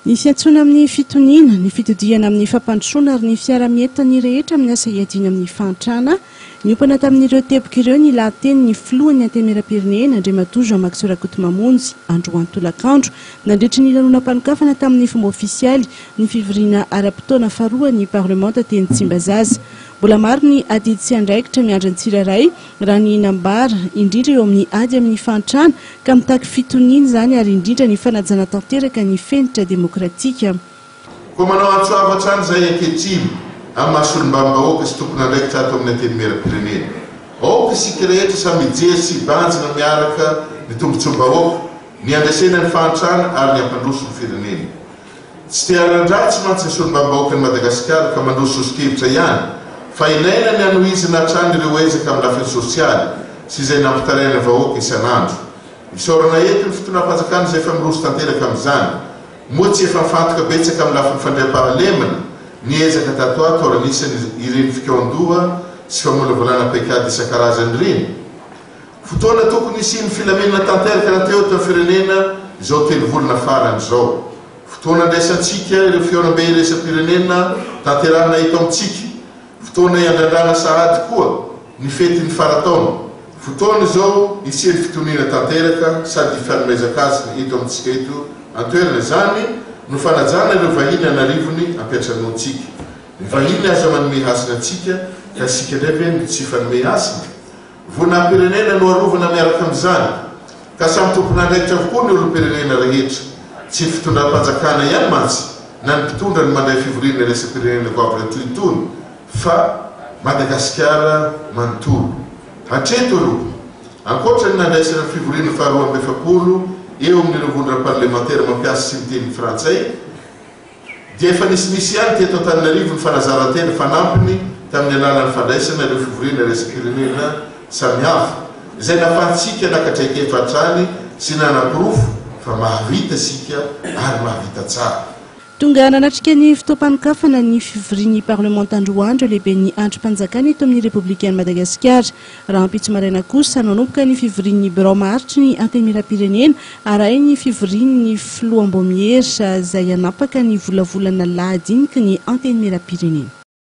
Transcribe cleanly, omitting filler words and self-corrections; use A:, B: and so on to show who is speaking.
A: Ny fiantsona amin'ny fitoniana, ny fitodiana amin'ny fampandrosoana ary ny fiara-mientana rehetra amin'ny asa iadina amin'ny fahantrana, niompana tamin'ireo teboka ireo ny lahateny ny filohan'ny antenimieram-pirenena Andriamatoa Jean-Max Rakotomamonjy Androany Tolakandro nandritra ny lanonam-panokafana tamin'ny fomba ofisialy ny fivoriana ara-potoana faharoa ny Parlement tateny Tsimbazaza. Mbola maro ny adidy sy andraikitra miandry ny tsirairay raha ny nambara indrindra eo amin'ny ady amin'ny fahantrana ka mitaky fitoniana izany ary indrindra ny fanajana tanteraka ny fenitra demokratika.
B: Koa manao antsoavatra any izay ankehitriny amin'ny mahasolom-bavam-bahoaka sy tokony andraikitra ato amin'ny antenimieram-pirenena. Aoka isika rehetra samy mijery sy banjina miaraka ny tombotsom-bahoaka, ny andraisana ny fahantrana ary ny ampandroso ny firenena. Tsy te harandratsy mantsy ny solom-bavam-bahoaka ny Madagasikara ka mandroso sosokevitra ihany, fa ilaina ny anohizana hatrany ireo ezaka amin'ny lafiny sosialy sy izay nampitaraina vahoaka isan'andro. Isaorana eto ny fitonam-panjakana izay efa miroso tanteraka amin'izany. Moa tsy efa mifantoka betsaka amin'ny lafiny fandriam-pahalemana ny ezaka tato ato ary anisany ireny fikaondoha sy famolavolana paikady isan-karazany ireny. Fotoana tokony isian'ny filamenana tanteraka nateo tao firenena izao 3 volana farany izao. Fotoana andraisantsika ireo fiaonam-be iresa-pirenena tanterana eto amintsika. Fotoana iandrandrana sahady koa ny fety ny farataona. Fotoana izao isian'ny fitoniana tanteraka sady fanomezaka azy eto amintsika eto antoerana izany no fanajana ireo vahiny anarivony ampiatranontsika. Ny vahiny azo manome hasina antsika ka sika ndray no tsy fanome hasina. Vonam-pirenena no arovana miaraka amin'izany ka samy tompona andraikitra avokoa ny olom-pirenena rehetra. Tsy ny fitondram-panjakana ihany mantsy na ny mpitondra ny mandray fivoriana iresa-pirenena goavana fa Madagasikara manontolo. Hatreto aloha, ankoatra ny nandraisana ny fivoriana faharoa amby efapolo eo amin'ny vondra parlementaire mampiasa sy miteny frantsay, dia efa nisy ihany teto Antananarivo ny fanazarantena fanampiny tamin'ny alalan'ny fandraisana ireo fivoriana iresa-pirenena samihafa, izay nahafahantsika nakatraikefa hatrany sy nanam-pirofo fa mahavita sika ary mahavita tsara.
A: Tonga nanatrika ny fotoam-panokafana ny fivorian'ny Parlement Androandro lehibe ny androm-panjakana eto amin'ny Republikan'i Madagasikara. Raha ampitso maraina kosa nanomboka ny fivorian'ny birao maharitra ny antenimieram-pirenena ary ny fivorian'ny filoha ambomieritra izay anapaka ny volavolana lahadinika ny antenimieram-pirenena.